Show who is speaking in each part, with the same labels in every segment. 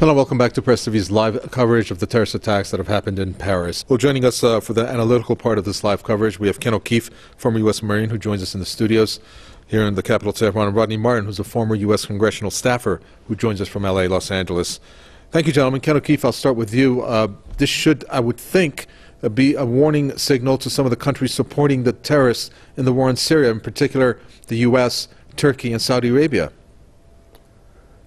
Speaker 1: Hello, welcome back to Press TV's live coverage of the terrorist attacks that have happened in Paris. Well, joining us for the analytical part of this live coverage, we have Ken O'Keefe, former U.S. Marine, who joins us in the studios here in the capital, Tehran, and Rodney Martin, who's a former U.S. congressional staffer, who joins us from L.A., Los Angeles. Thank you, gentlemen. Ken O'Keefe, I'll start with you. This should, I would think, be a warning signal to some of the countries supporting the terrorists in the war in Syria, in particular the U.S., Turkey, and Saudi Arabia.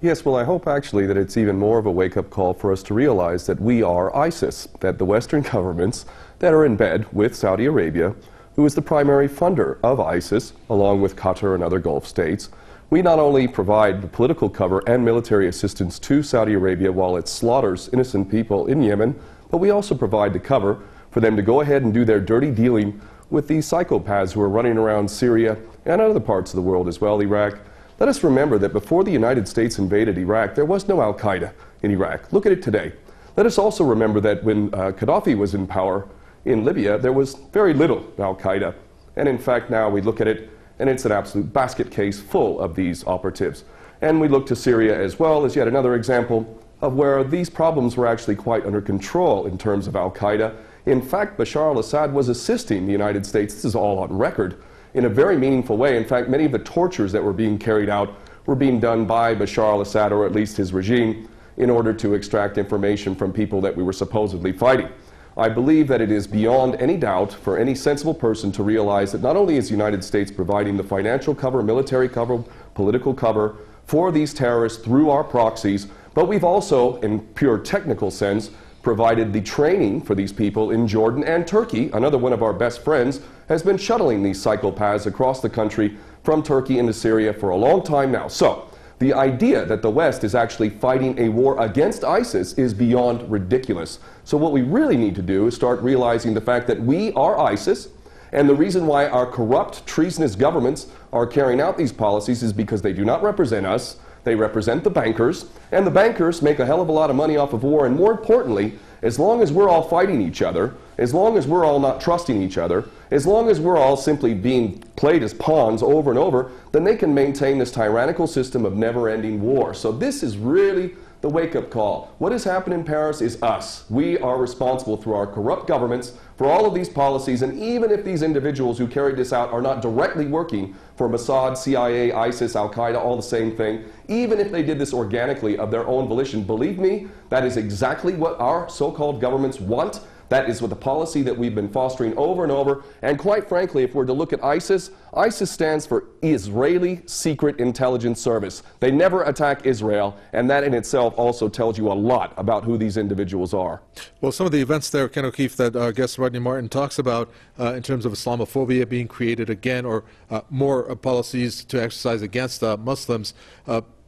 Speaker 2: Yes, well, I hope actually that it's even more of a wake-up call for us to realize that we are ISIS, that the Western governments that are in bed with Saudi Arabia, who is the primary funder of ISIS, along with Qatar and other Gulf states, we not only provide the political cover and military assistance to Saudi Arabia while it slaughters innocent people in Yemen, but we also provide the cover for them to go ahead and do their dirty dealing with these psychopaths who are running around Syria and other parts of the world as well, Iraq. Let us remember that before the United States invaded Iraq, there was no al-Qaeda in Iraq. Look at it today. Let us also remember that when Gaddafi was in power in Libya, there was very little al-Qaeda. And in fact, now we look at it, and it's an absolute basket case full of these operatives. And we look to Syria as well as yet another example of where these problems were actually quite under control in terms of al-Qaeda. In fact, Bashar al-Assad was assisting the United States, this is all on record, in a very meaningful way. In fact, many of the tortures that were being carried out were being done by Bashar al-Assad, or at least his regime, in order to extract information from people that we were supposedly fighting. I believe that it is beyond any doubt for any sensible person to realize that not only is the United States providing the financial cover, military cover, political cover for these terrorists through our proxies, but we've also, in pure technical sense, provided the training for these people in Jordan and Turkey. Another one of our best friends has been shuttling these psychopaths across the country from Turkey into Syria for a long time now. So the idea that the West is actually fighting a war against ISIS is beyond ridiculous. So what we really need to do is start realizing the fact that we are ISIS, and the reason why our corrupt, treasonous governments are carrying out these policies is because they do not represent us. They represent the bankers, and the bankers make a hell of a lot of money off of war. And more importantly, as long as we're all fighting each other, as long as we're all not trusting each other, as long as we're all simply being played as pawns over and over, then they can maintain this tyrannical system of never-ending war. So this is really the wake-up call. What has happened in Paris is us. We are responsible through our corrupt governments for all of these policies, and even if these individuals who carried this out are not directly working for Mossad, CIA, ISIS, Al-Qaeda, all the same thing, even if they did this organically of their own volition, believe me, that is exactly what our so-called governments want. That is what the policy that we've been fostering over and over. And quite frankly, if we're to look at ISIS, ISIS stands for Israeli Secret Intelligence Service. They never attack Israel, and that in itself also tells you a lot about who these individuals are.
Speaker 1: Well, some of the events there, Ken O'Keefe, that our guest Rodney Martin talks about in terms of Islamophobia being created again, or more policies to exercise against Muslims,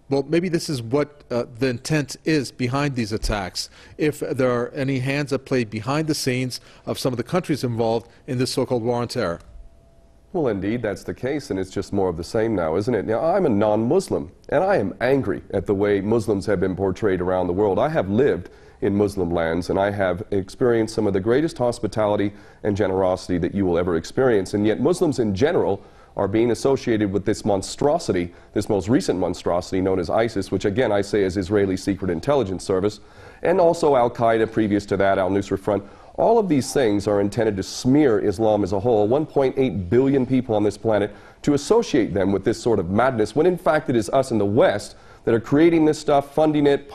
Speaker 1: well, maybe this is what the intent is behind these attacks, if there are any hands at play behind the scenes of some of the countries involved in this so-called war on terror.
Speaker 2: Well, indeed, that's the case, and it's just more of the same now, isn't it? Now, I'm a non-Muslim, and I am angry at the way Muslims have been portrayed around the world. I have lived in Muslim lands, and I have experienced some of the greatest hospitality and generosity that you will ever experience, and yet Muslims in general are being associated with this monstrosity, this most recent monstrosity known as ISIS, which again I say is Israeli Secret Intelligence Service, and also Al-Qaeda previous to that, Al-Nusra Front. All of these things are intended to smear Islam as a whole, 1.8 billion people on this planet, to associate them with this sort of madness, when in fact it is us in the West that are creating this stuff, funding it,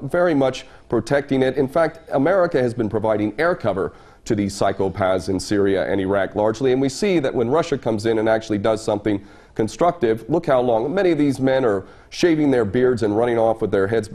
Speaker 2: very much protecting it. In fact, America has been providing air cover to these psychopaths in Syria and Iraq largely, and we see that when Russia comes in and actually does something constructive, look how long many of these men are shaving their beards and running off with their heads,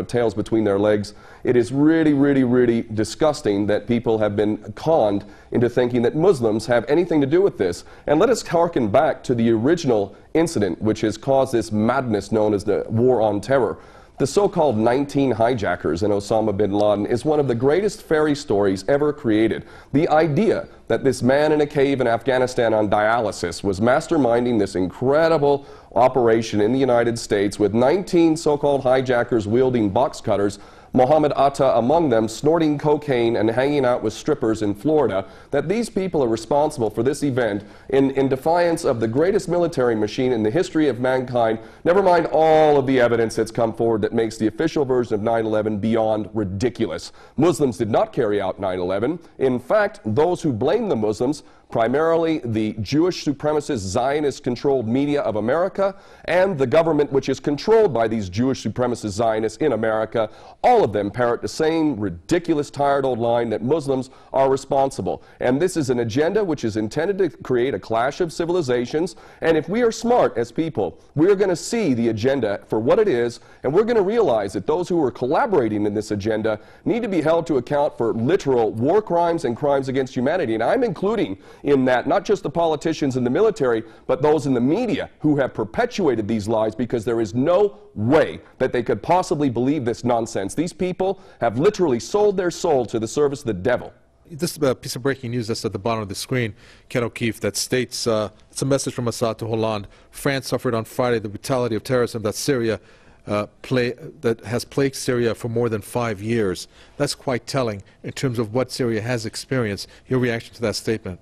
Speaker 2: tails between their legs. It is really, really, really disgusting that people have been conned into thinking that Muslims have anything to do with this. And let us harken back to the original incident which has caused this madness known as the war on terror. The so-called 19 hijackers in Osama bin Laden is one of the greatest fairy stories ever created. The idea that this man in a cave in Afghanistan on dialysis was masterminding this incredible operation in the United States with 19 so-called hijackers wielding box cutters Mohammed Atta among them, snorting cocaine and hanging out with strippers in Florida, that these people are responsible for this event in defiance of the greatest military machine in the history of mankind, never mind all of the evidence that's come forward that makes the official version of 9/11 beyond ridiculous. Muslims did not carry out 9/11. In fact, those who blame the Muslims, primarily the Jewish supremacist Zionist-controlled media of America and the government which is controlled by these Jewish supremacist Zionists in America, all of them parrot the same ridiculous, tired old line that Muslims are responsible. And this is an agenda which is intended to create a clash of civilizations. And if we are smart as people, we are going to see the agenda for what it is, and we're going to realize that those who are collaborating in this agenda need to be held to account for literal war crimes and crimes against humanity. And I'm including in that not just the politicians and the military, but those in the media who have perpetuated these lies, because there is no way that they could possibly believe this nonsense. These people have literally sold their soul to the service of the devil.
Speaker 1: This piece of breaking news that's at the bottom of the screen, Ken O'Keefe, that states, it's a message from Assad to Hollande. France suffered on Friday the brutality of terrorism that that has plagued Syria for more than 5 years. That's quite telling in terms of what Syria has experienced. Your reaction to that statement?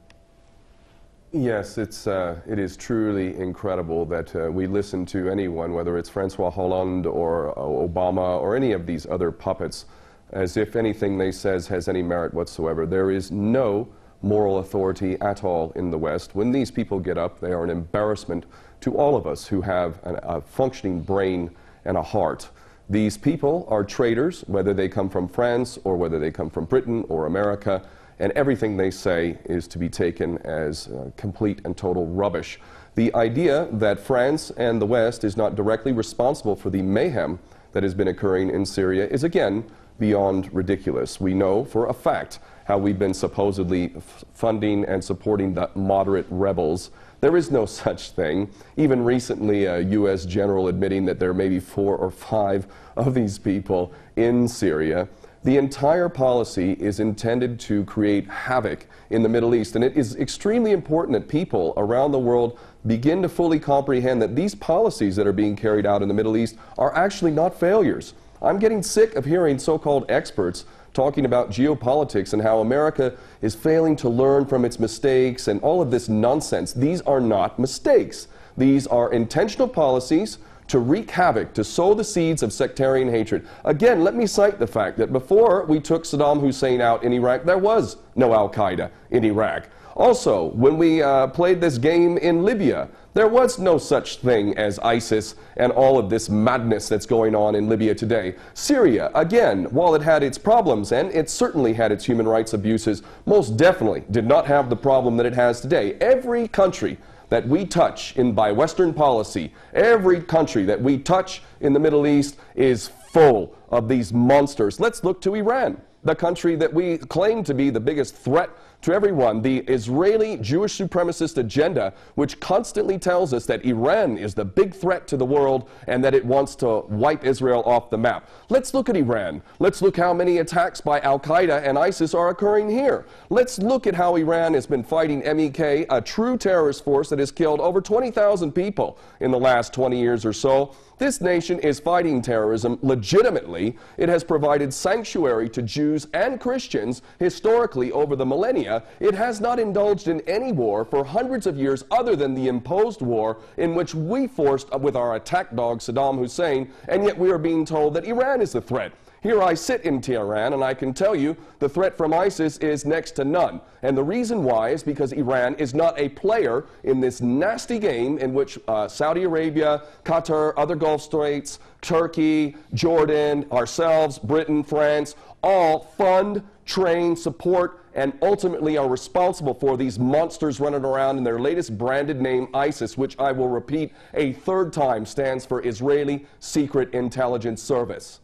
Speaker 2: Yes, it is truly incredible that we listen to anyone, whether it's Francois Hollande or Obama or any of these other puppets, as if anything they says has any merit whatsoever. There is no moral authority at all in the West. When these people get up, they are an embarrassment to all of us who have a functioning brain and a heart. These people are traitors, whether they come from France or whether they come from Britain or America, and everything they say is to be taken as complete and total rubbish. The idea that France and the West is not directly responsible for the mayhem that has been occurring in Syria is again beyond ridiculous. We know for a fact how we've been supposedly funding and supporting the moderate rebels. There is no such thing. Even recently, a U.S. general admitting that there may be 4 or 5 of these people in Syria. The entire policy is intended to create havoc in the Middle East, and it is extremely important that people around the world begin to fully comprehend that these policies that are being carried out in the Middle East are actually not failures. I'm getting sick of hearing so-called experts talking about geopolitics and how America is failing to learn from its mistakes and all of this nonsense. These are not mistakes. These are intentional policies to wreak havoc, to sow the seeds of sectarian hatred. Again, let me cite the fact that before we took Saddam Hussein out in Iraq, there was no Al-Qaeda in Iraq. Also, when we played this game in Libya, there was no such thing as ISIS and all of this madness that's going on in Libya today. Syria, again, while it had its problems, and it certainly had its human rights abuses, most definitely did not have the problem that it has today. Every country that we touch by Western policy, every country that we touch in the Middle East is full of these monsters. Let's look to Iran, the country that we claim to be the biggest threat to everyone, the Israeli Jewish supremacist agenda, which constantly tells us that Iran is the big threat to the world and that it wants to wipe Israel off the map. Let's look at Iran. Let's look how many attacks by Al-Qaeda and ISIS are occurring here. Let's look at how Iran has been fighting MEK, a true terrorist force that has killed over 20,000 people in the last 20 years or so. This nation is fighting terrorism legitimately. It has provided sanctuary to Jews and Christians historically over the millennia. It has not indulged in any war for hundreds of years other than the imposed war in which we forced with our attack dog Saddam Hussein, and yet we are being told that Iran is the threat. Here I sit in Tehran, and I can tell you the threat from ISIS is next to none. And the reason why is because Iran is not a player in this nasty game in which Saudi Arabia, Qatar, other Gulf states, Turkey, Jordan, ourselves, Britain, France, all fund, train, support, and ultimately are responsible for these monsters running around in their latest branded name, ISIS, which I will repeat a third time stands for Israeli Secret Intelligence Service.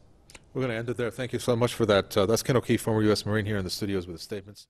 Speaker 1: We're going to end it there. Thank you so much for that. That's Ken O'Keefe, former U.S. Marine, here in the studios with the statements.